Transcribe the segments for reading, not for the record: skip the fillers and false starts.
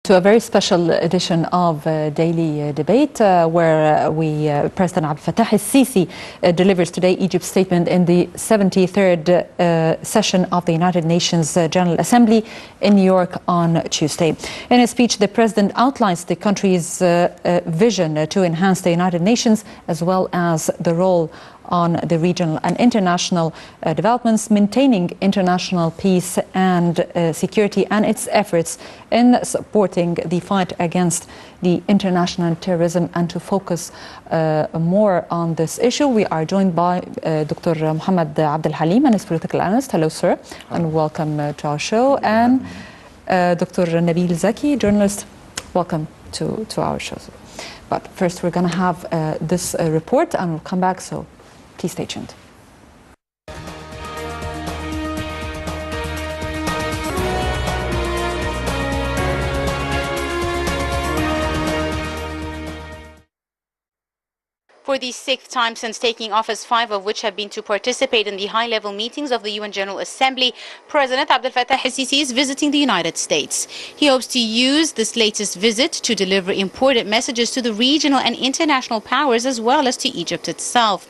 To a very special edition of Daily Debate, where President Abdel Fattah el-Sisi delivers today Egypt's statement in the 73rd session of the United Nations General Assembly in New York on Tuesday. In his speech, the President outlines the country's vision to enhance the United Nations, as well as the role on the regional and international developments, maintaining international peace and security, and its efforts in supporting the fight against the international terrorism, and to focus more on this issue. We are joined by Dr. محمد Abdalhalim, and his political analyst. Hello, sir, and welcome to our show. And Dr. Nabil Zaki, journalist, welcome to our show. But first, we're going to have this report, and we'll come back, so please stay tuned. For the sixth time since taking office, 5 of which have been to participate in the high-level meetings of the UN General Assembly, President Abdel Fattah el-Sisi is visiting the United States. He hopes to use this latest visit to deliver important messages to the regional and international powers, as well as to Egypt itself.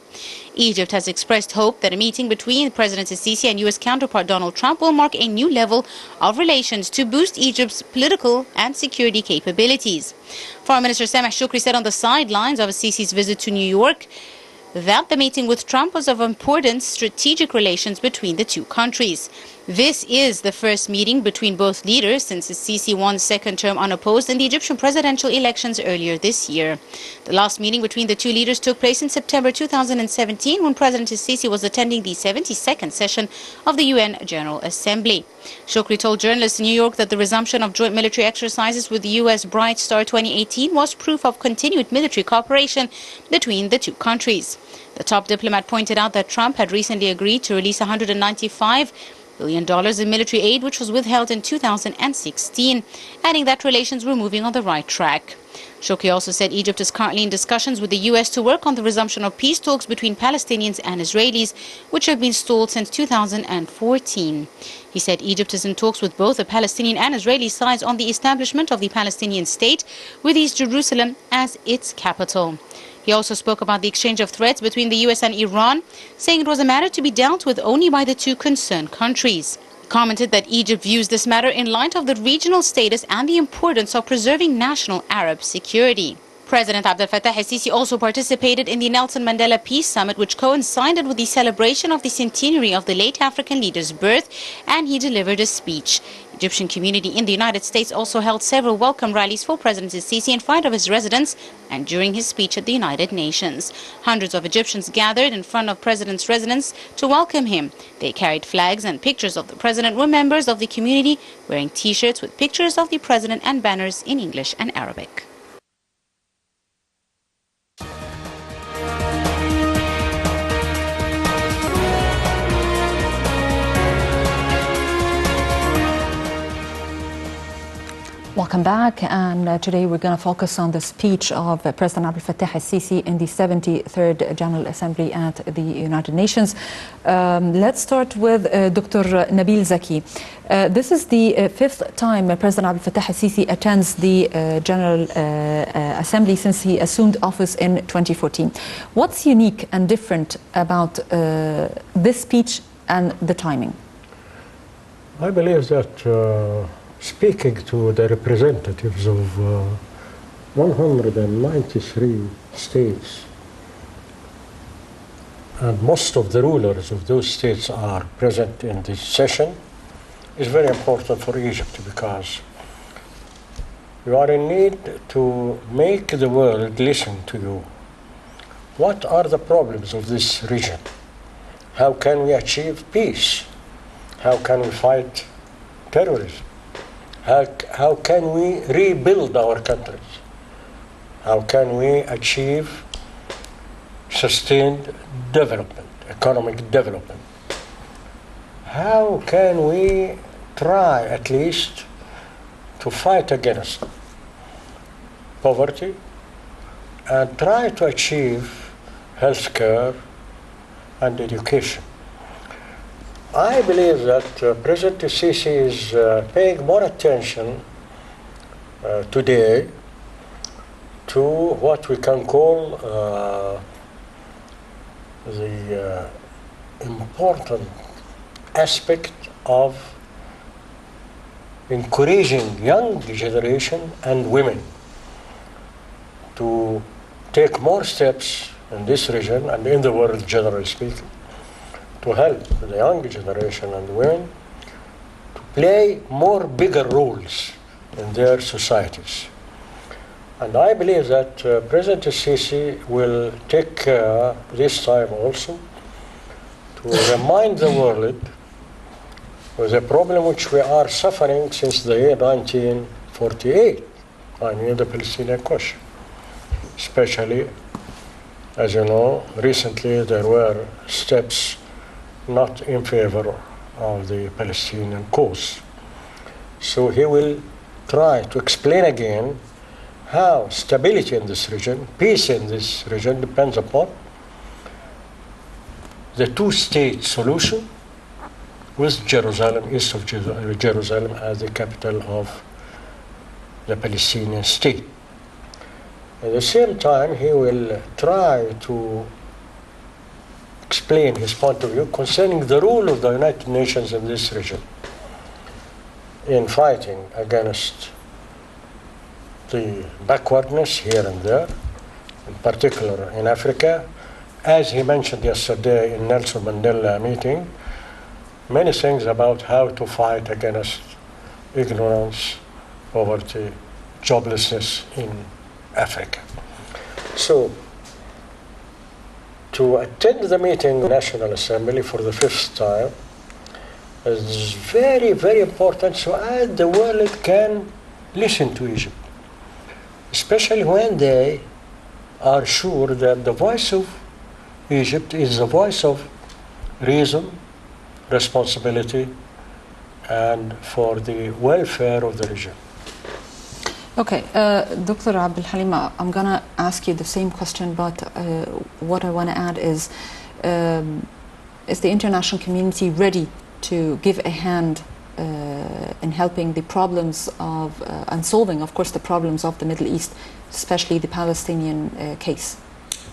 Egypt has expressed hope that a meeting between President el-Sisi and U.S. counterpart Donald Trump will mark a new level of relations to boost Egypt's political and security capabilities. Foreign Minister Sameh Shoukry said on the sidelines of el-Sisi's visit to New York that the meeting with Trump was of important strategic relations between the two countries. This is the first meeting between both leaders since el-Sisi won second term unopposed in the Egyptian presidential elections earlier this year. The last meeting between the two leaders took place in September 2017, when President el-Sisi was attending the 72nd session of the UN General Assembly. Shoukry told journalists in New York that the resumption of joint military exercises with the U.S. Bright Star 2018 was proof of continued military cooperation between the two countries. The top diplomat pointed out that Trump had recently agreed to release $195 billion in military aid, which was withheld in 2016, adding that relations were moving on the right track. Shoukry also said Egypt is currently in discussions with the U.S. to work on the resumption of peace talks between Palestinians and Israelis, which have been stalled since 2014. He said Egypt is in talks with both the Palestinian and Israeli sides on the establishment of the Palestinian state, with East Jerusalem as its capital. He also spoke about the exchange of threats between the U.S. and Iran, saying it was a matter to be dealt with only by the two concerned countries. He commented that Egypt views this matter in light of the regional status and the importance of preserving national Arab security. President Abdel Fattah el-Sisi also participated in the Nelson Mandela Peace Summit, which coincided with the celebration of the centenary of the late African leader's birth, and he delivered a speech. The Egyptian community in the United States also held several welcome rallies for President el-Sisi in front of his residence and during his speech at the United Nations. Hundreds of Egyptians gathered in front of President's residence to welcome him. They carried flags and pictures of the President, were members of the community, wearing T-shirts with pictures of the President and banners in English and Arabic. Welcome back, and today we're going to focus on the speech of President Abdel Fattah el-Sisi in the 73rd General Assembly at the United Nations. Let's start with Dr. Nabil Zaki. This is the fifth time President Abdel Fattah el-Sisi attends the General Assembly since he assumed office in 2014. What's unique and different about this speech and the timing? I believe that speaking to the representatives of 193 states, and most of the rulers of those states are present in this session, is very important for Egypt, because you are in need to make the world listen to you. What are the problems of this region? How can we achieve peace? How can we fight terrorism? How can we rebuild our countries? How can we achieve sustained development, economic development? How can we try at least to fight against poverty and try to achieve health care and education? I believe that President el-Sisi is paying more attention today to what we can call the important aspect of encouraging young generation and women to take more steps in this region and in the world, generally speaking, to help the young generation and women to play more bigger roles in their societies. And I believe that President Sisi will take care this time also to remind the world of the problem which we are suffering since the year 1948, I mean the Palestinian question. Especially, as you know, recently there were steps not in favor of the Palestinian cause. So he will try to explain again how stability in this region, peace in this region depends upon the two-state solution with Jerusalem, east of Jerusalem as the capital of the Palestinian state. At the same time, he will try to explain his point of view concerning the role of the United Nations in this region in fighting against the backwardness here and there, in particular in Africa. As he mentioned yesterday in Nelson Mandela meeting, many things about how to fight against ignorance, poverty, joblessness in Africa. So, to attend the meeting of the National Assembly for the 5th time is very, very important so as the world can listen to Egypt, especially when they are sure that the voice of Egypt is the voice of reason, responsibility, and for the welfare of the region. Okay, Dr. Abdulhalim, I'm going to ask you the same question, but what I want to add is the international community ready to give a hand in helping the problems of, and solving, of course, the problems of the Middle East, especially the Palestinian case?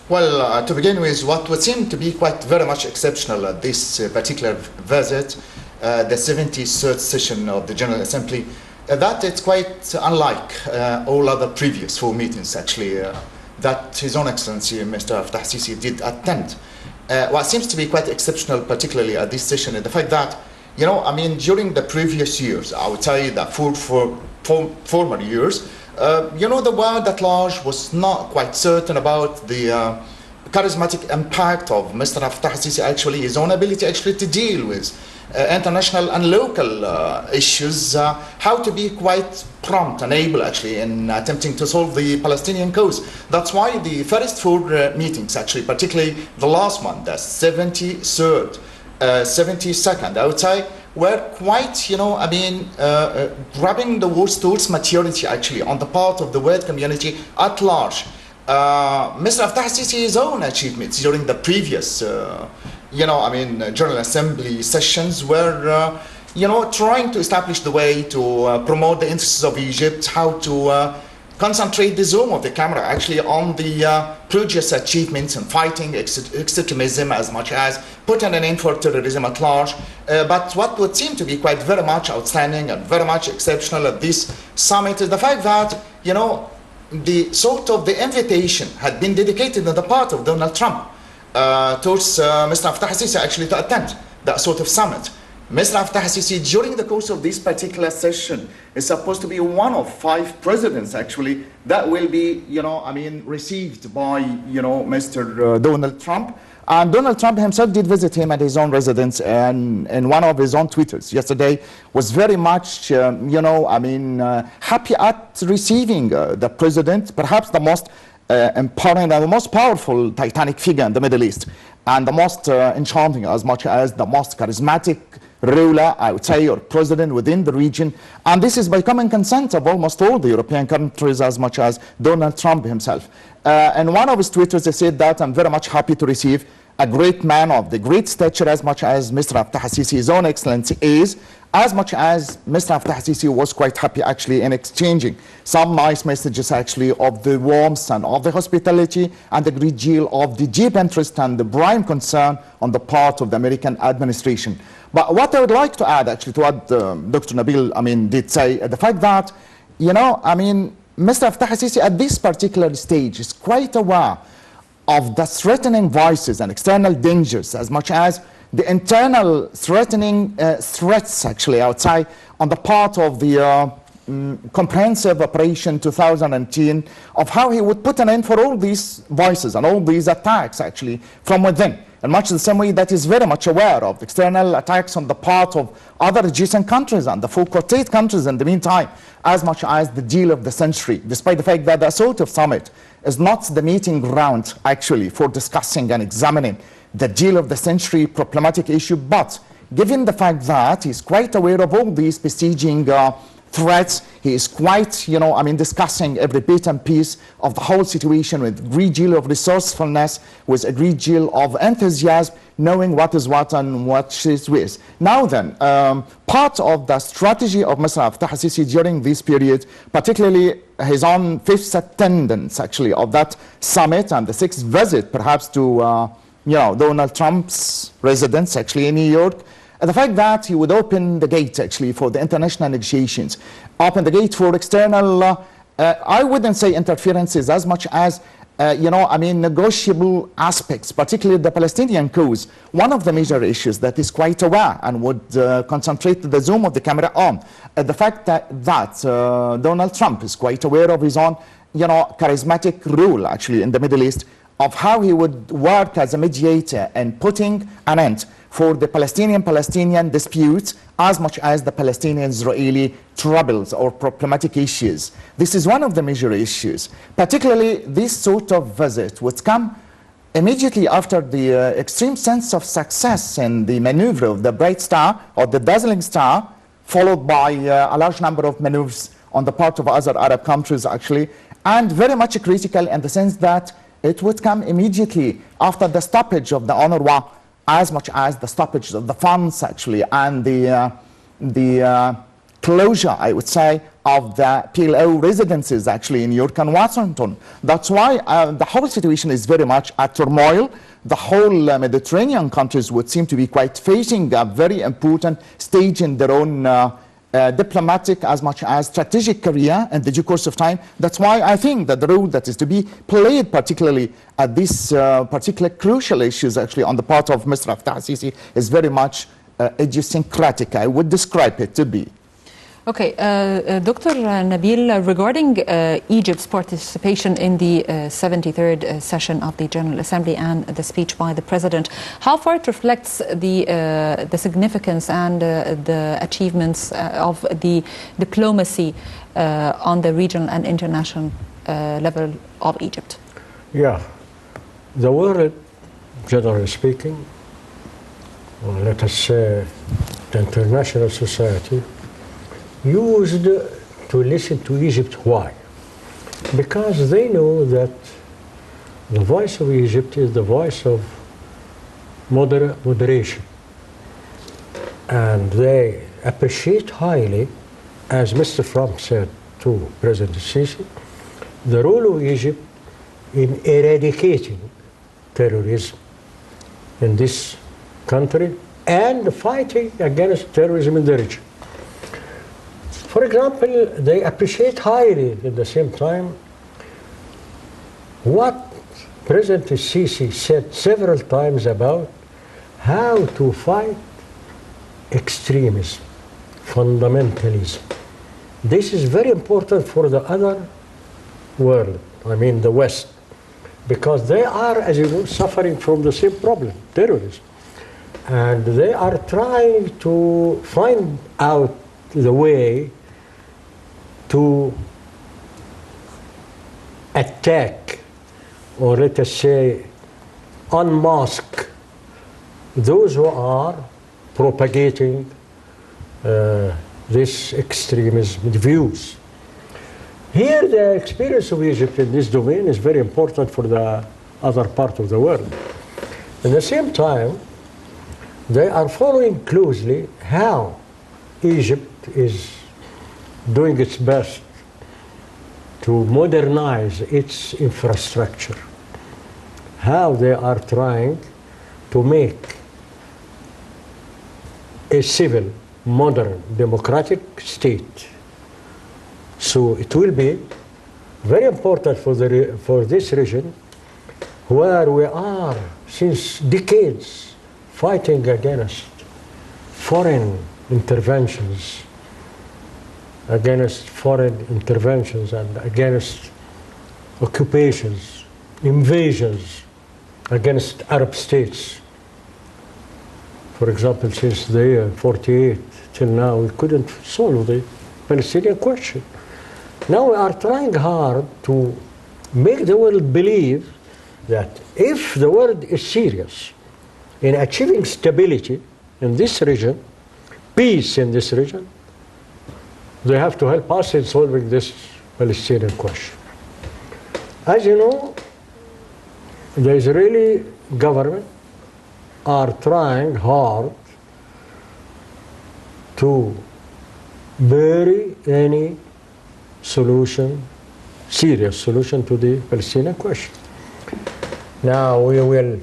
Well, to begin with, what would seem to be quite very much exceptional at this particular visit, the 73rd session of the General Assembly, that it's quite unlike all other previous 4 meetings, actually, that His Own Excellency Mr. Fattah Sisi did attend. What seems to be quite exceptional, particularly at this session, is the fact that, you know, I mean, during the previous years, I would say that for former years, you know, the world at large was not quite certain about the charismatic impact of Mr. Fattah Sisi, actually, his own ability actually to deal with international and local issues, how to be quite prompt and able actually in attempting to solve the Palestinian cause. That's why the first 4 meetings, actually, particularly the last one, the 73rd, 72nd, I would say, were quite, you know, I mean, grabbing the words towards maturity, actually, on the part of the world community at large. Mr. Fattah Sisi's own achievements during the previous, you know, I mean, General Assembly sessions were, you know, trying to establish the way to promote the interests of Egypt, how to concentrate the zoom of the camera actually on the previous achievements in fighting extremism as much as putting an end for terrorism at large. But what would seem to be quite very much outstanding and very much exceptional at this summit is the fact that, you know, the sort of the invitation had been dedicated on the part of Donald Trump towards Mr. Fattah Sisi actually to attend that sort of summit. Mr. Fattah Sisi, during the course of this particular session, is supposed to be one of 5 presidents actually that will be, you know, I mean, received by, you know, Mr. Donald Trump. And Donald Trump himself did visit him at his own residence, and in one of his own tweets yesterday was very much, you know, I mean, happy at receiving the president, perhaps the most important and the most powerful titanic figure in the Middle East, and the most enchanting as much as the most charismatic ruler, I would say, or president within the region. And this is by common consent of almost all the European countries as much as Donald Trump himself. And one of his tweets, he said that I'm very much happy to receive a great man of the great stature, as much as Mr. Abdel Sisi, His Own Excellency is, as much as Mr. Abdel Sisi was quite happy actually in exchanging some nice messages actually of the warmth and of the hospitality and the great deal of the deep interest and the prime concern on the part of the American administration. But what I would like to add actually to what Dr. Nabil, did say, the fact that, Mr. Abdel Sisi at this particular stage is quite aware of the threatening voices and external dangers as much as the internal threatening threats actually outside on the part of the comprehensive operation 2010 of how he would put an end for all these voices and all these attacks actually from within. In much the same way that is very much aware of external attacks on the part of other adjacent countries and the full quartet countries in the meantime, as much as the deal of the century, despite the fact that the Assortive Summit is not the meeting ground actually for discussing and examining the deal of the century problematic issue, but given the fact that he's quite aware of all these besieging threats, he is quite, discussing every bit and piece of the whole situation with a great deal of resourcefulness, with a great deal of enthusiasm, knowing what is what and what is with. Now then, part of the strategy of Mr. Abdel Sisi during this period, particularly his own fifth attendance actually of that summit and the sixth visit perhaps to Donald Trump's residence actually in New York, the fact that he would open the gate actually for the international negotiations, open the gate for external, I wouldn't say interferences as much as, negotiable aspects, particularly the Palestinian cause. One of the major issues that is quite aware and would concentrate the zoom of the camera on, the fact that Donald Trump is quite aware of his own, charismatic role actually in the Middle East, of how he would work as a mediator and putting an end for the Palestinian disputes as much as the Palestinian-Israeli troubles or problematic issues. This is one of the major issues. Particularly, this sort of visit would come immediately after the extreme sense of success in the maneuver of the Bright Star or the Dazzling Star, followed by a large number of maneuvers on the part of other Arab countries actually, and very much critical in the sense that it would come immediately after the stoppage of the UNRWA, as much as the stoppage of the funds actually, and the closure, I would say, of the PLO residences actually in New York and Washington. That's why the whole situation is very much at turmoil. The whole Mediterranean countries would seem to be quite facing a very important stage in their own diplomatic as much as strategic career in the due course of time. That's why I think that the role that is to be played particularly at this particular crucial issues actually on the part of Mr. Abdel Sisi is very much idiosyncratic, I would describe it to be. Okay, Dr. Nabil, regarding Egypt's participation in the 73rd session of the General Assembly and the speech by the President, how far it reflects the significance and the achievements of the diplomacy on the regional and international level of Egypt? Yeah, the world, generally speaking, or let us say the international society, used to listen to Egypt. Why? Because they know that the voice of Egypt is the voice of moderation. And they appreciate highly, as Mr. Trump said to President Sisi, the role of Egypt in eradicating terrorism in this country and fighting against terrorism in the region. For example, they appreciate highly at the same time what President Sisi said several times about how to fight extremism, fundamentalism. This is very important for the other world, the West, because they are, as you know, suffering from the same problem, terrorism. And they are trying to find out the way to attack, or let us say, unmask those who are propagating this extremism views. Here, the experience of Egypt in this domain is very important for the other part of the world. At the same time, they are following closely how Egypt is doing its best to modernize its infrastructure, how they are trying to make a civil, modern, democratic state. So it will be very important for this region, where we are since decades fighting against foreign interventions, and against occupations, invasions against Arab states. For example, since the year 48 till now, we couldn't solve the Palestinian question. Now we are trying hard to make the world believe that if the world is serious in achieving stability in this region, peace in this region, they have to help us in solving this Palestinian question. As you know, the Israeli government are trying hard to bury any solution, serious solution to the Palestinian question. Now we will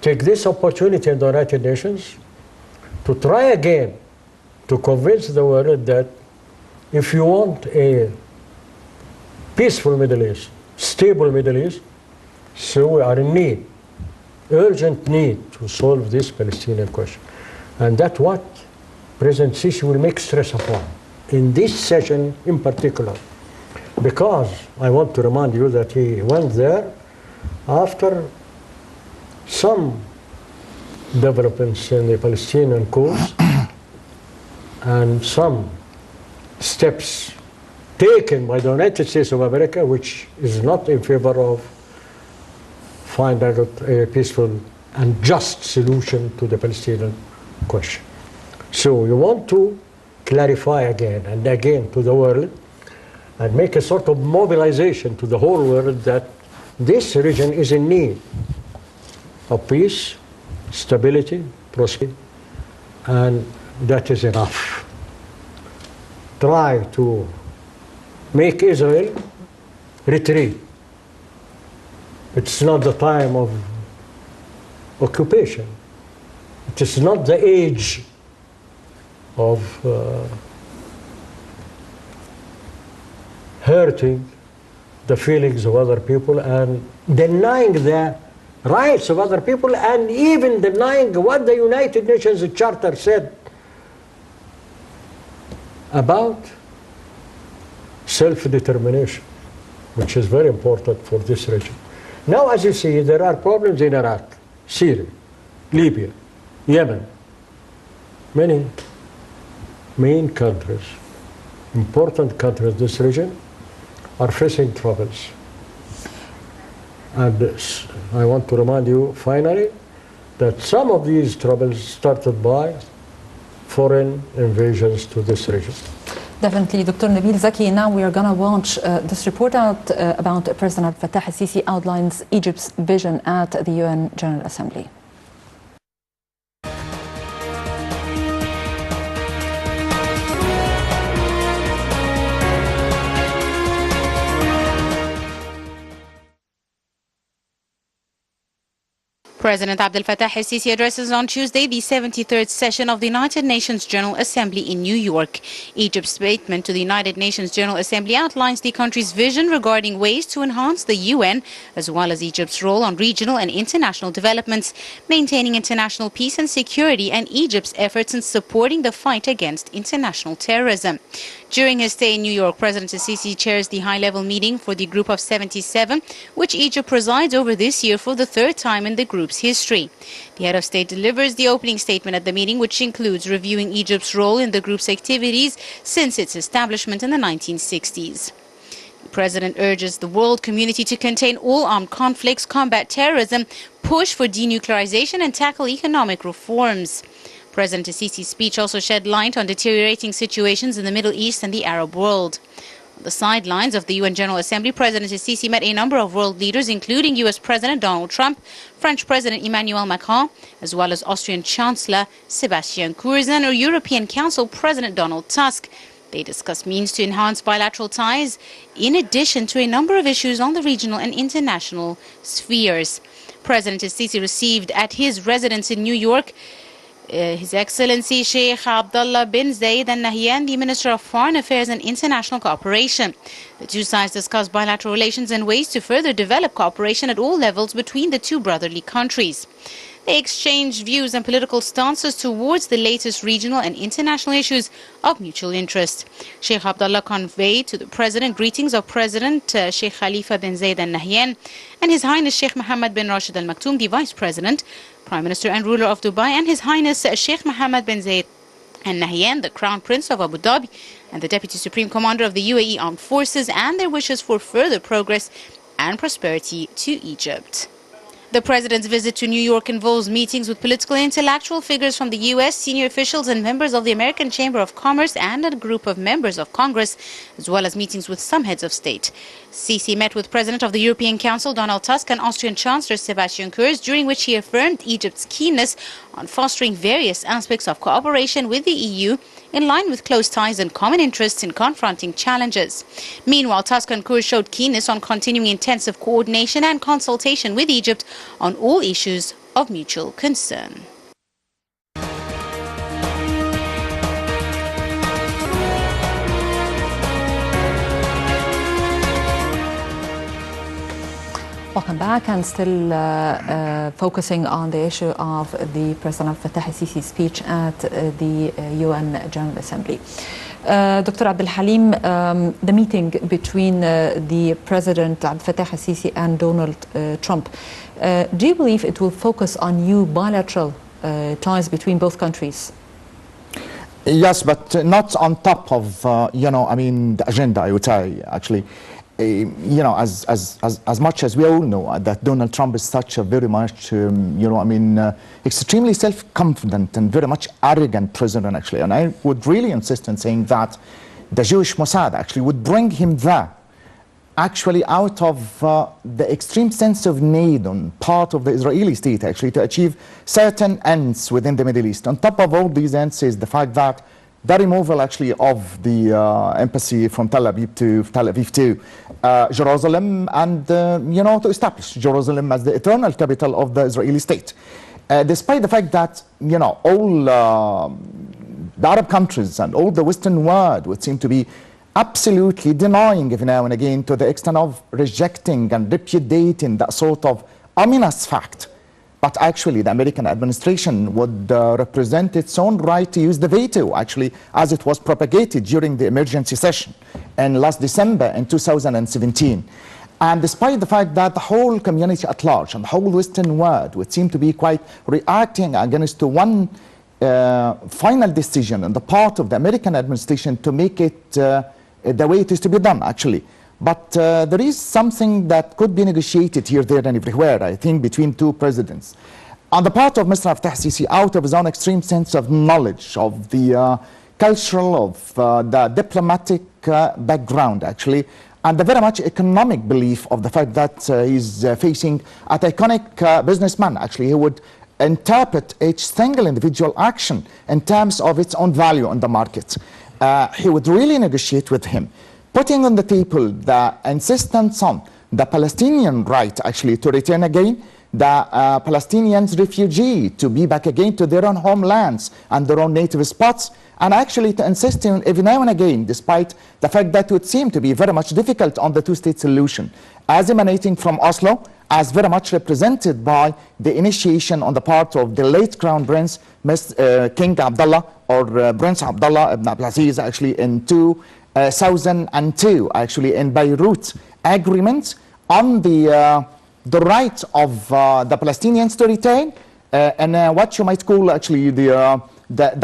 take this opportunity in the United Nations to try again to convince the world that if you want a peaceful Middle East, stable Middle East, so we are in need, urgent need to solve this Palestinian question. And that's what President Sisi will make stress upon in this session in particular, because I want to remind you that he went there after some developments in the Palestinian cause and some steps taken by the United States of America, which is not in favor of finding a peaceful and just solution to the Palestinian question. So we want to clarify again and again to the world and make a sort of mobilization to the whole world that this region is in need of peace, stability, prosperity, and that is enough. Try to make Israel retreat. It's not the time of occupation. It is not the age of hurting the feelings of other people and denying the rights of other people, and even denying what the United Nations Charter said about self-determination, which is very important for this region. Now, as you see, there are problems in Iraq, Syria, Libya, Yemen, many main countries, important countries in this region are facing troubles. And I want to remind you finally that some of these troubles started by foreign invasions to this region. Definitely, Dr. Nabil Zaki. Now we are going to launch this report out about President Abdel Fattah al-Sisi outlines Egypt's vision at the UN General Assembly. President Abdel Fattah al-Sisi addresses on Tuesday the 73rd session of the United Nations General Assembly in New York. Egypt's statement to the United Nations General Assembly outlines the country's vision regarding ways to enhance the UN, as well as Egypt's role on regional and international developments, maintaining international peace and security, and Egypt's efforts in supporting the fight against international terrorism. During his stay in New York, President al-Sisi chairs the high-level meeting for the Group of 77, which Egypt presides over this year for the third time in the group's history. The head of state delivers the opening statement at the meeting, which includes reviewing Egypt's role in the group's activities since its establishment in the 1960s. The president urges the world community to contain all armed conflicts, combat terrorism, push for denuclearization, and tackle economic reforms. President al-Sisi's speech also shed light on deteriorating situations in the Middle East and the Arab world. On the sidelines of the UN General Assembly, President Sisi met a number of world leaders, including US President Donald Trump, French President Emmanuel Macron, as well as Austrian Chancellor Sebastian Kurz and European Council President Donald Tusk. They discussed means to enhance bilateral ties, in addition to a number of issues on the regional and international spheres. President Sisi received at his residence in New York His Excellency Sheikh Abdullah bin Zayed Al Nahyan, the Minister of Foreign Affairs and International Cooperation. The two sides discussed bilateral relations and ways to further develop cooperation at all levels between the two brotherly countries. They exchanged views and political stances towards the latest regional and international issues of mutual interest. Sheikh Abdullah conveyed to the President greetings of President Sheikh Khalifa bin Zayed Al Nahyan and His Highness Sheikh Mohammed bin Rashid Al Maktoum, the Vice President, Prime Minister and ruler of Dubai, and His Highness Sheikh Mohammed bin Zayed Al Nahyan, the Crown Prince of Abu Dhabi and the Deputy Supreme Commander of the UAE Armed Forces, and their wishes for further progress and prosperity to Egypt. The President's visit to New York involves meetings with political and intellectual figures from the U.S., senior officials and members of the American Chamber of Commerce and a group of members of Congress, as well as meetings with some heads of state. Sisi met with President of the European Council, Donald Tusk, and Austrian Chancellor Sebastian Kurz, during which he affirmed Egypt's keenness on fostering various aspects of cooperation with the EU in line with close ties and common interests in confronting challenges. Meanwhile, Tusk and Kurz showed keenness on continuing intensive coordination and consultation with Egypt on all issues of mutual concern. Welcome back, and still focusing on the issue of the President Fattah al-Sisi's speech at the UN General Assembly. Dr. Abdalhalim, the meeting between the President Abdel Fattah al-Sisi and Donald Trump, do you believe it will focus on new bilateral ties between both countries? Yes, but not on top of, the agenda, I would say, actually. As much as we all know that Donald Trump is such a very much, extremely self-confident and very much arrogant president, actually. And I would really insist on saying that the Jewish Mossad actually would bring him there, actually out of the extreme sense of need on part of the Israeli state, actually, to achieve certain ends within the Middle East. On top of all these ends is the fact that the removal actually of the embassy from Tel Aviv to Jerusalem, and to establish Jerusalem as the eternal capital of the Israeli state. Despite the fact that all the Arab countries and all the Western world would seem to be absolutely denying every now and again, to the extent of rejecting and repudiating that sort of ominous fact. But actually, the American administration would represent its own right to use the veto, actually, as it was propagated during the emergency session in last December in 2017. And despite the fact that the whole community at large and the whole Western world would seem to be quite reacting against to one final decision on the part of the American administration to make it the way it is to be done, actually. But there is something that could be negotiated here, there, and everywhere, I think, between two presidents. On the part of Mr. Fattah al-Sisi, out of his own extreme sense of knowledge of the cultural, of the diplomatic background, actually, and the very much economic belief of the fact that he's facing an iconic businessman, actually, he would interpret each single individual action in terms of its own value on the market. He would really negotiate with him, putting on the table the insistence on the Palestinian right, actually, to return again, the Palestinians refugee to be back again to their own homelands and their own native spots, and actually to insist on every now and again, despite the fact that it would seem to be very much difficult on the two-state solution, as emanating from Oslo, as very much represented by the initiation on the part of the late Crown Prince, King Abdullah, or Prince Abdullah ibn Abdulaziz, actually, in 2002, actually, in Beirut agreement on the right of the Palestinians to retain and what you might call actually the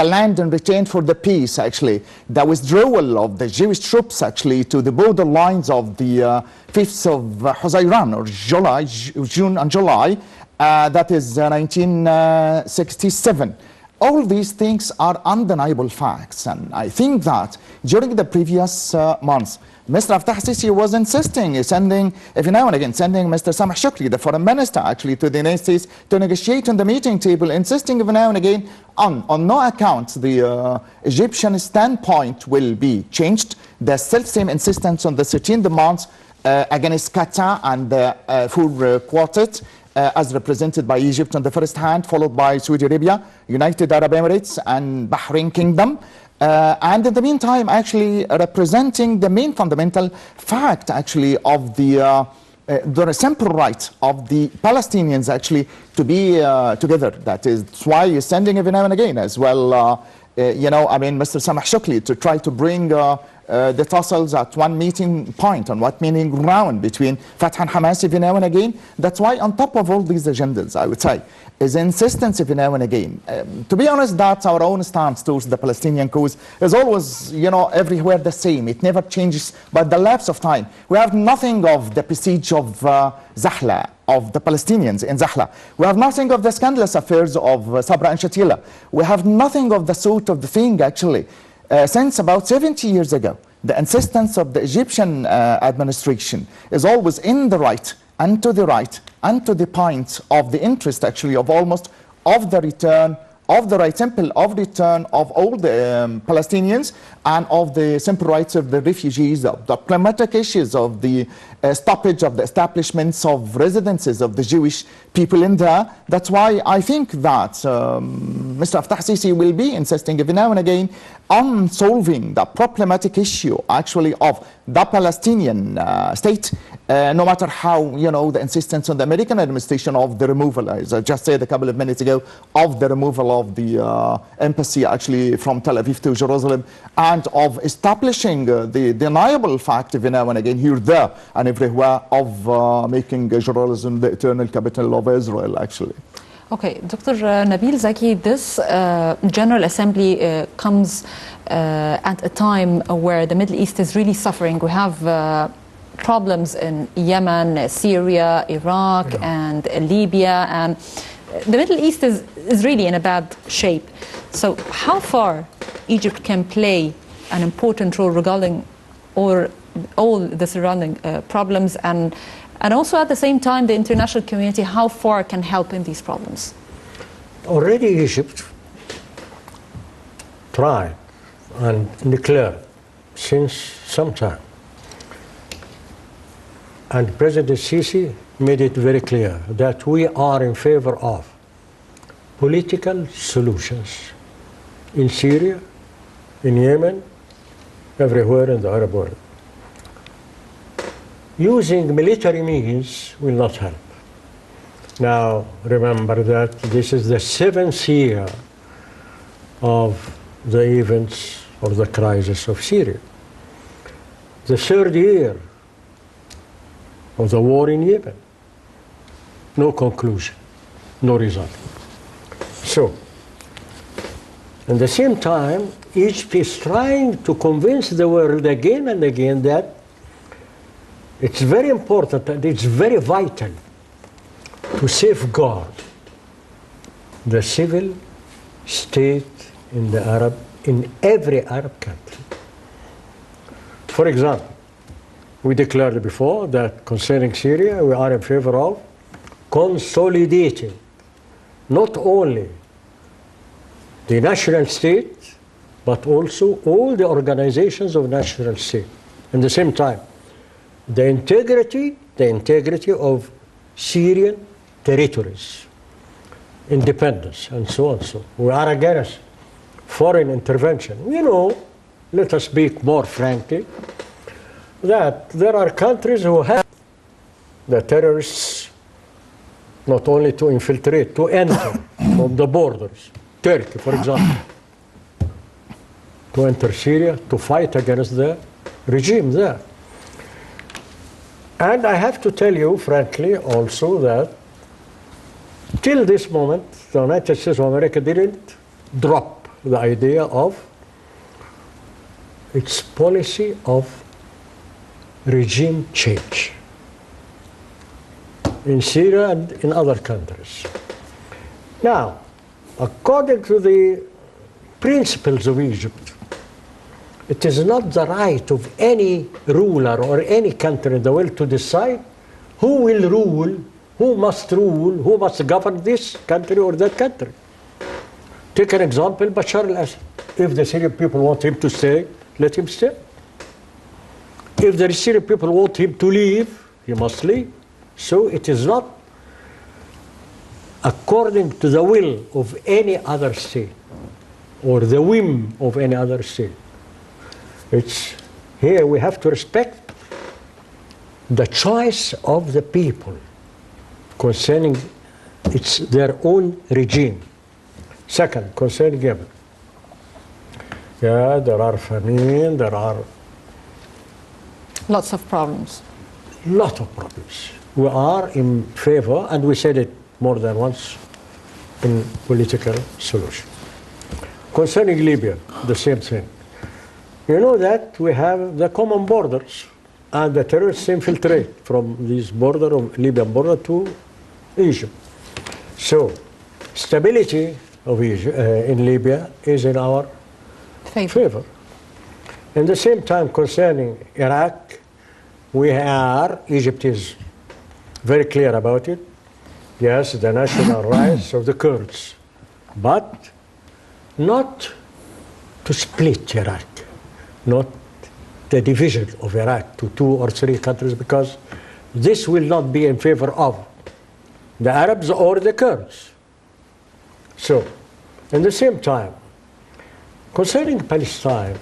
land in return for the peace, actually, the withdrawal of the Jewish troops actually to the border lines of the 5th of Huzayran, or June and July, that is 1967. all these things are undeniable facts. And I think that during the previous months, Mr. Fattah al-Sisi was insisting, sending, every now and again, sending Mr. Sameh Shukri, the foreign minister, actually, to the United States to negotiate on the meeting table, insisting every now and again, on no account, the Egyptian standpoint will be changed. The self-same insistence on the 13 demands against Qatar and the full quartet, as represented by Egypt on the first hand, followed by Saudi Arabia, United Arab Emirates, and Bahrain Kingdom. And in the meantime, actually representing the main fundamental fact, actually, of the simple right of the Palestinians, actually, to be together. That is why you're sending every now and again as well, you know, I mean, Mr. Sameh Shukri to try to bring the tussles at one meeting point, on what meeting ground between Fatah and Hamas every now and again. That's why on top of all these agendas, I would say, is insistence every now and again. To be honest, that's our own stance towards the Palestinian cause is always, you know, everywhere the same. It never changes by the lapse of time. We have nothing of the prestige of Zahla, of the Palestinians in Zahla. We have nothing of the scandalous affairs of Sabra and Shatila. We have nothing of the sort of the thing, actually. Since about 70 years ago, the insistence of the Egyptian administration is always in the right, and to the right, and to the point of the interest, actually, of almost of the return of the right simple of return of all the Palestinians and of the simple rights of the refugees, of the climatic issues, of the stoppage of the establishments of residences of the Jewish people in there. That's why I think that Mr. Fattah al-Sisi will be insisting every now and again on solving the problematic issue, actually, of the Palestinian state, no matter how, you know, the insistence on the American administration of the removal, as I just said a couple of minutes ago, of the removal of the embassy, actually, from Tel Aviv to Jerusalem, and of establishing the deniable fact every now and again, here, there, and everywhere, of making Jerusalem the eternal capital of Israel, actually. Okay, Dr. Nabil Zaki, this General Assembly comes at a time where the Middle East is really suffering. We have problems in Yemen, Syria, Iraq, and Libya, and the Middle East is really in a bad shape. So how far Egypt can play an important role regarding all the surrounding problems, and also at the same time the international community, how far can help in these problems? Already Egypt tried and declared since some time, and President Sisi made it very clear that we are in favor of political solutions in Syria, in Yemen, everywhere in the Arab world. Using military means will not help. Now, remember that this is the 7th year of the events of the crisis of Syria. The 3rd year of the war in Yemen. No conclusion, no result. So, at the same time, Egypt is trying to convince the world again and again that it's very important, and it's very vital to safeguard the civil state in every Arab country. For example, we declared before that concerning Syria, we are in favor of consolidating not only the national state, but also all the organizations of national state. At the same time, the integrity of Syrian territories, independence, and so on. So we are against foreign intervention. You know, let us speak more frankly, that there are countries who have the terrorists not only to infiltrate, to enter from the borders. Turkey, for example, to enter Syria, to fight against the regime there. And I have to tell you, frankly, also that till this moment, the United States of America didn't drop the idea of its policy of regime change in Syria and in other countries. Now, according to the principles of Egypt, it is not the right of any ruler or any country in the world to decide who will rule, who must rule, who must govern this country or that country. Take an example, Bashar al-Assad. If the Syrian people want him to stay, let him stay. If the Syrian people want him to leave, he must leave. So it is not according to the will of any other state or the whim of any other state. It's here we have to respect the choice of the people concerning their own regime. Second, concerning Yemen. Yeah, there are famine, there are lots of problems. Lot of problems. We are in favor, and we said it more than once, in political solution. Concerning Libya, the same thing. You know that we have the common borders, and the terrorists infiltrate from this border of Libyan border to Egypt. So, stability of Egypt, in Libya is in our favor. At the same time, concerning Iraq, Egypt is very clear about it. Yes, the national rights of the Kurds, but not to split Iraq, not the division of Iraq to 2 or 3 countries, because this will not be in favor of the Arabs or the Kurds. So, at the same time, concerning Palestine,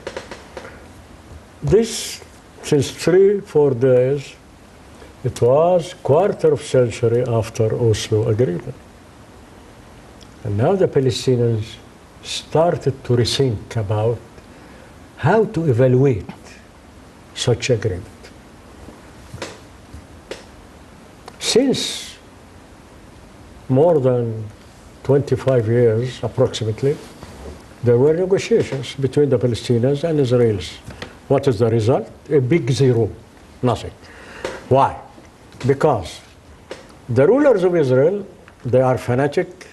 this, since 3-4 days, it was quarter of century after Oslo agreement. And now the Palestinians started to rethink about how to evaluate such agreement. Since more than 25 years, approximately, there were negotiations between the Palestinians and Israelis. What is the result? A big zero, nothing. Why? Because the rulers of Israel, they are fanatic,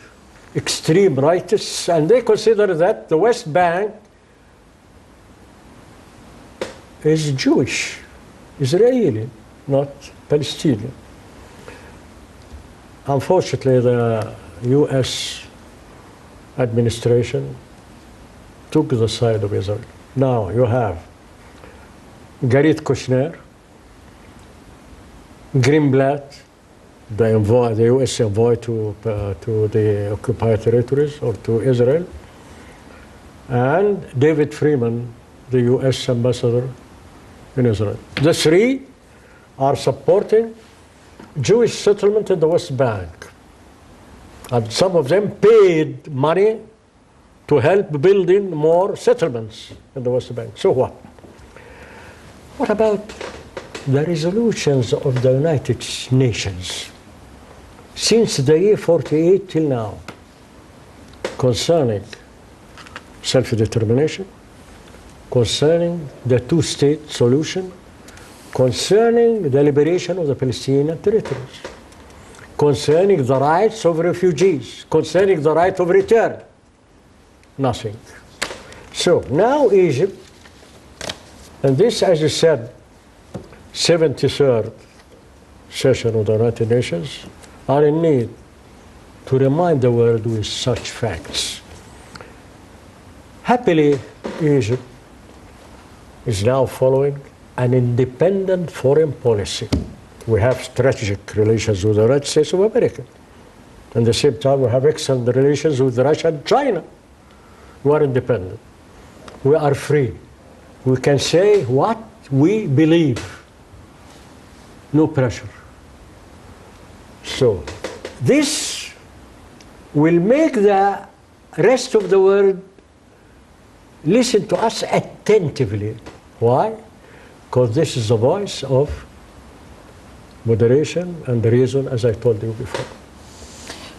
extreme rightists, and they consider that the West Bank is Jewish, Israeli, not Palestinian. Unfortunately, the US administration took the side of Israel. Now you have Jared Kushner, Greenblatt, the US envoy to the occupied territories or to Israel, and David Freeman, the US ambassador in Israel. The 3 are supporting Jewish settlement in the West Bank. And some of them paid money to help building more settlements in the West Bank. So what? What about the resolutions of the United Nations since the year 48 till now concerning self-determination, concerning the 2-state solution, concerning the liberation of the Palestinian territories, concerning the rights of refugees, concerning the right of return? Nothing. So now Egypt, and this, as you said, 73rd session of the United Nations, are in need to remind the world with such facts. Happily, Egypt is now following an independent foreign policy. We have strategic relations with the United States of America. At the same time, we have excellent relations with Russia and China. We are independent. We are free. We can say what we believe. No pressure. So, this will make the rest of the world listen to us attentively. Why? Because this is the voice of moderation and the reason, as I told you before.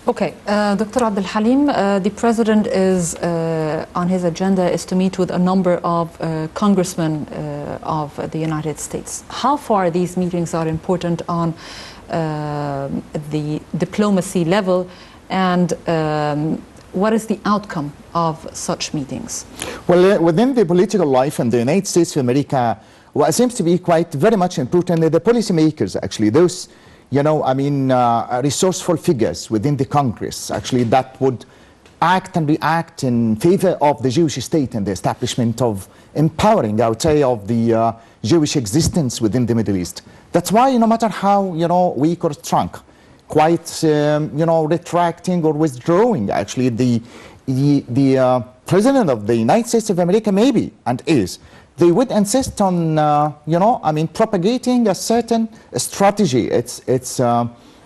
Okay, Dr. Abdalhalim, the president is on his agenda is to meet with a number of congressmen of the United States. How far these meetings are important on the diplomacy level, and what is the outcome of such meetings? Well, within the political life in the United States of America, what seems to be quite very much important are the policymakers, actually, those, you know, I mean, resourceful figures within the Congress, actually, that would act and react in favor of the Jewish state and the establishment of empowering, I would say, of the Jewish existence within the Middle East. That's why, no matter how, you know, weak or strong, quite, you know, retracting or withdrawing, actually, the President of the United States of America maybe, and is, they would insist on, you know, I mean, propagating a certain strategy. It's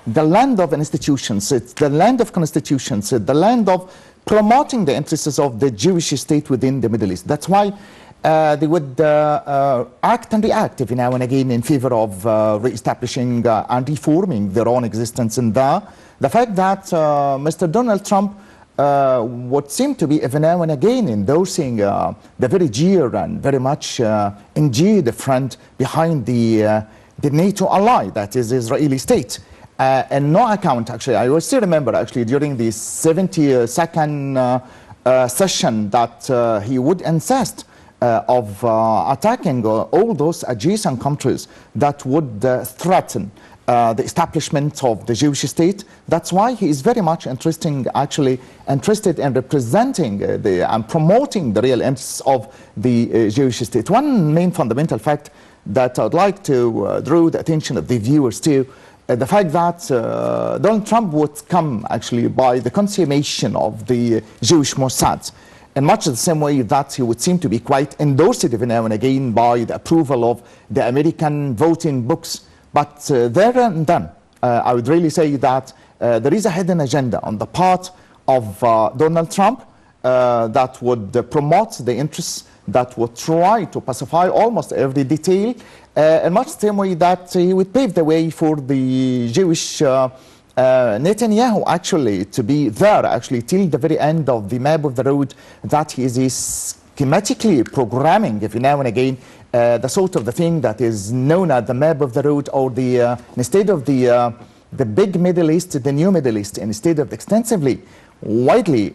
the land of institutions, it's the land of constitutions, it's the land of promoting the interests of the Jewish state within the Middle East. That's why they would act and react every now and again in favor of re-establishing and reforming their own existence. And the fact that Mr. Donald Trump would seem to be every now and again endorsing the very dear and very much indeed friend behind the NATO ally, that is the Israeli state. And no account, actually, I will still remember, actually, during the 72nd session that he would insist of attacking all those adjacent countries that would threaten the establishment of the Jewish state. That's why he is very much interested in representing and promoting the real interests of the Jewish state. One main fundamental fact that I'd like to draw the attention of the viewers to, the fact that Donald Trump would come actually by the consummation of the Jewish Mossad, in much the same way that he would seem to be quite endorsed every now and again by the approval of the American voting books. But there and then, I would really say that there is a hidden agenda on the part of Donald Trump that would promote the interests, that would try to pacify almost every detail, in much the same way that he would pave the way for the Jewish Netanyahu actually to be there actually till the very end of the map of the road that he is schematically programming every now and again, the sort of the thing that is known as the map of the road, or the instead of the big Middle East, the new Middle East, instead of extensively, widely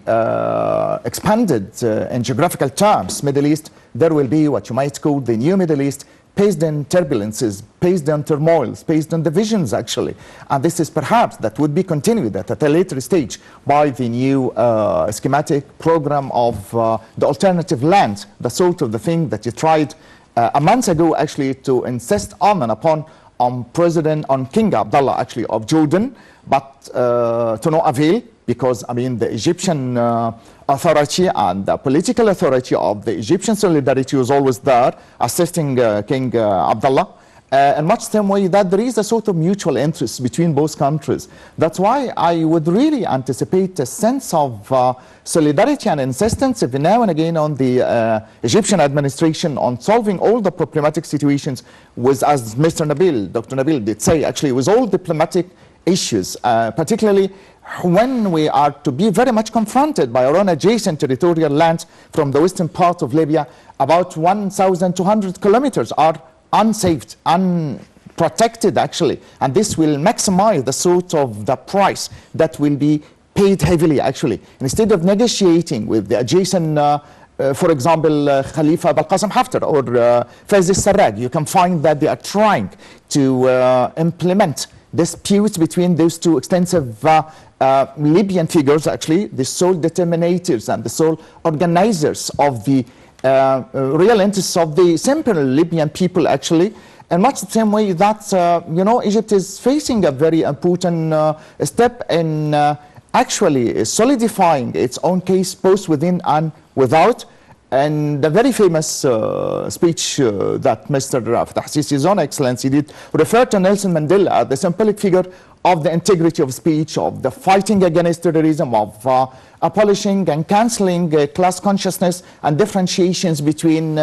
expanded in geographical terms Middle East, there will be what you might call the new Middle East, based on turbulences, based on turmoils, based on divisions, actually. And this is perhaps that would be continued at a later stage by the new schematic program of the alternative land, the sort of the thing that you tried a month ago, actually, to insist on and upon on King Abdullah, actually, of Jordan, but to no avail, because, I mean, the Egyptian authority and the political authority of the Egyptian solidarity was always there, assisting King Abdullah, in much the same way that there is a sort of mutual interest between both countries. That's why I would really anticipate a sense of solidarity and insistence every now and again on the Egyptian administration on solving all the problematic situations with, as Mr. Nabil, Dr. Nabil did say, actually, with all diplomatic issues, particularly when we are to be very much confronted by our own adjacent territorial lands from the western part of Libya. About 1,200 kilometers are unsaved, unprotected, actually, and this will maximize the sort of the price that will be paid heavily, actually. Instead of negotiating with the adjacent for example, Khalifa Al-Qasim Haftar or Faiz al-Sarraj, you can find that they are trying to implement disputes between those two extensive Libyan figures, actually, the sole determinators and the sole organizers of the real interests of the simple Libyan people, actually. And much the same way that, you know, Egypt is facing a very important step in actually solidifying its own case both within and without. And the very famous speech that Mr. Fattah Sisi's Own Excellency did refer to Nelson Mandela as the symbolic figure of the integrity of speech, of the fighting against terrorism, of abolishing and cancelling class consciousness and differentiations between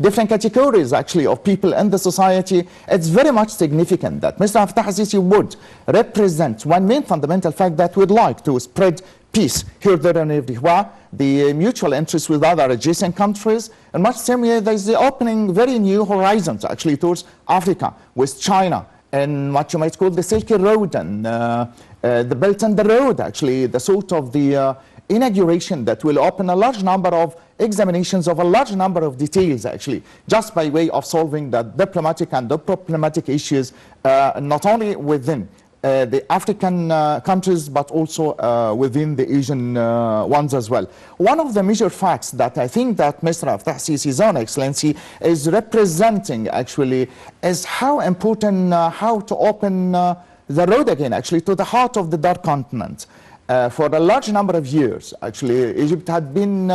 different categories, actually, of people in the society. It's very much significant that Mr. Fattah Sisi would represent one main fundamental fact that we'd like to spread peace here, there, and everywhere, the mutual interests with other adjacent countries, and much the same way there's the opening very new horizons, actually, towards Africa, with China, and what you might call the Silk Road, and the Belt and the Road, actually, the sort of the inauguration that will open a large number of examinations of a large number of details, actually, just by way of solving the diplomatic and diplomatic issues, not only within the African countries, but also within the Asian ones as well. One of the major facts that I think that Mr. Abdel Sisi's Own Excellency is representing, actually, is how important, how to open the road again, actually, to the heart of the Dark Continent. For a large number of years, actually, Egypt had been,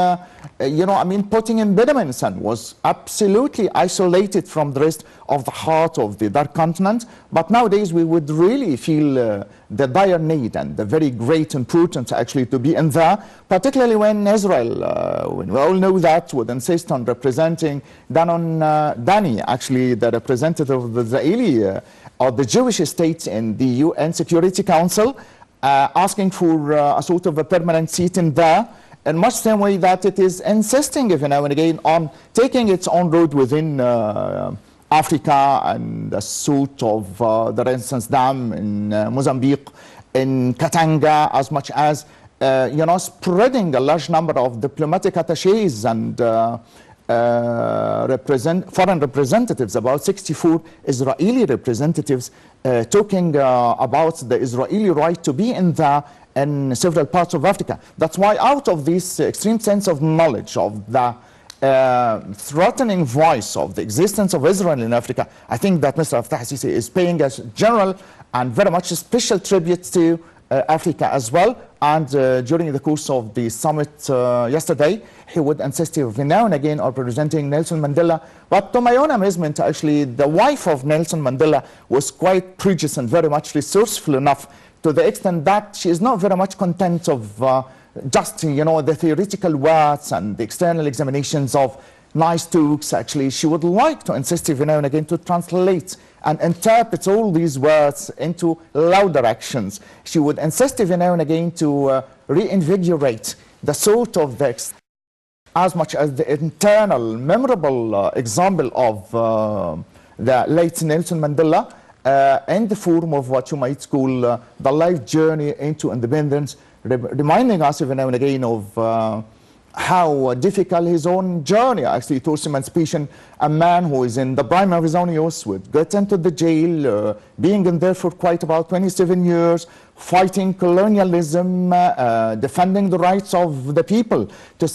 putting impediments and was absolutely isolated from the rest of the heart of the Dark Continent. But nowadays, we would really feel the dire need and the very great importance, actually, to be in there, particularly when Israel, when we all know that, would insist on representing Dani, actually, the representative of the Israeli or the Jewish state in the UN Security Council, asking for a sort of a permanent seat in there, in much the same way that it is insisting every now and again on taking its own road within Africa, and the suit of the Renaissance Dam in Mozambique, in Katanga, as much as spreading a large number of diplomatic attaches and foreign representatives, about 64 Israeli representatives, talking about the Israeli right to be in several parts of Africa. That's why, out of this extreme sense of knowledge of the threatening voice of the existence of Israel in Africa, I think that Mr. Abdel Sisi is paying a general and very much a special tribute to Africa as well. And during the course of the summit yesterday, he would insist every now and again on representing Nelson Mandela. But to my own amazement, actually, the wife of Nelson Mandela was quite prejudiced and very much resourceful enough, to the extent that she is not very much content of just, the theoretical words and the external examinations of nice talks. Actually, she would like to insist every now and again to translate and interpret all these words into louder actions. She would insist every now and again to reinvigorate the sort of as much as the internal, memorable example of the late Nelson Mandela, in the form of what you might call the life journey into independence, reminding us every now and again of how difficult his own journey actually towards emancipation. A man who is in the prime of his own youth would get into the jail, being in there for quite about 27 years, fighting colonialism, defending the rights of the people to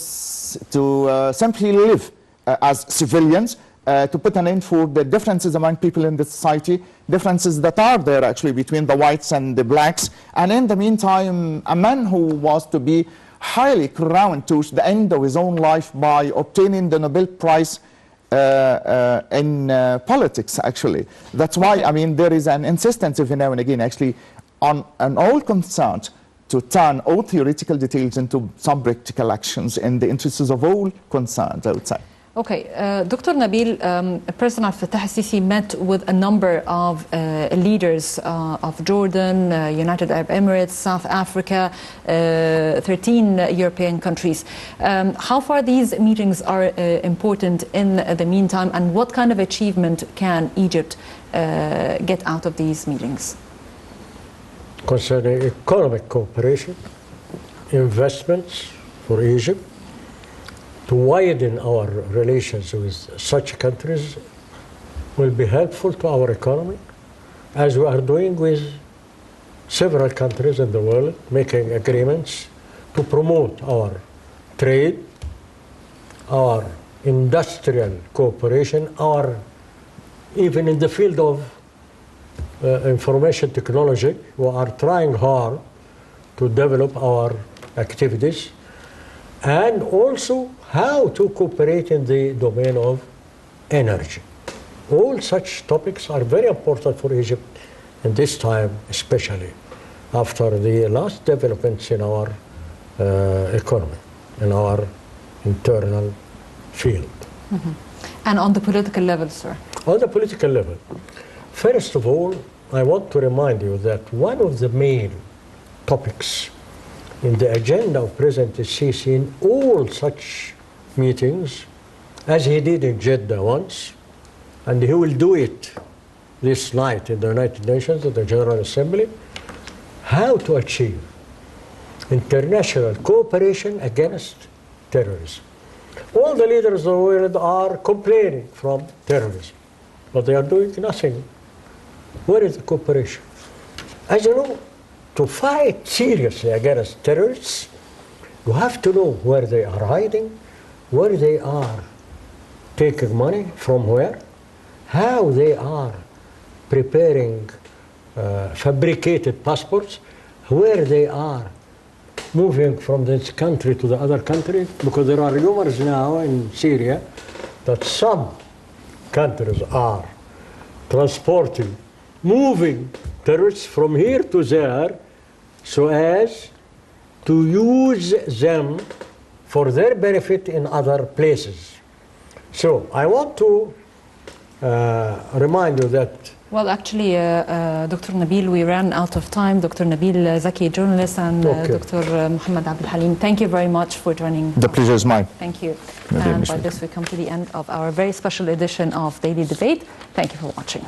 simply live as civilians, to put an end for the differences among people in the society, differences that are there actually between the whites and the blacks. And in the meantime, a man who was to be highly crowned towards the end of his own life by obtaining the Nobel Prize in politics, actually. That's why, there is an insistence every now and again, actually, on all concerned to turn all theoretical details into some practical actions in the interests of all concerned, I would say. Okay, Dr. Nabil, President Abdel Sisi met with a number of leaders of Jordan, United Arab Emirates, South Africa, 13 European countries. How far these meetings are important in the meantime, and what kind of achievement can Egypt get out of these meetings? Concerning economic cooperation, investments for Egypt, to widen our relations with such countries will be helpful to our economy, as we are doing with several countries in the world, making agreements to promote our trade, our industrial cooperation, even in the field of information technology. We are trying hard to develop our activities, and also how to cooperate in the domain of energy. All such topics are very important for Egypt in this time, especially after the last developments in our economy, in our internal field. Mm-hmm. And on the political level, sir? On the political level, first of all, I want to remind you that one of the main topics in the agenda of President Sisi in all such meetings, as he did in Jeddah once, and he will do it this night in the United Nations, at the General Assembly, how to achieve international cooperation against terrorism. All the leaders of the world are complaining from terrorism, but they are doing nothing. Where is the cooperation? As you know, to fight seriously against terrorists, you have to know where they are hiding, where they are taking money from where, how they are preparing fabricated passports, where they are moving from this country to the other country, because there are rumors now in Syria that some countries are transporting, moving terrorists from here to there so as to use them for their benefit in other places. So I want to remind you that. Well, actually, Dr. Nabil, we ran out of time. Dr. Nabil Zaki, journalist, and Dr. Muhammad Abdalhalim, thank you very much for joining. The pleasure is mine. Thank you. And by this, we come to the end of our very special edition of Daily Debate. Thank you for watching.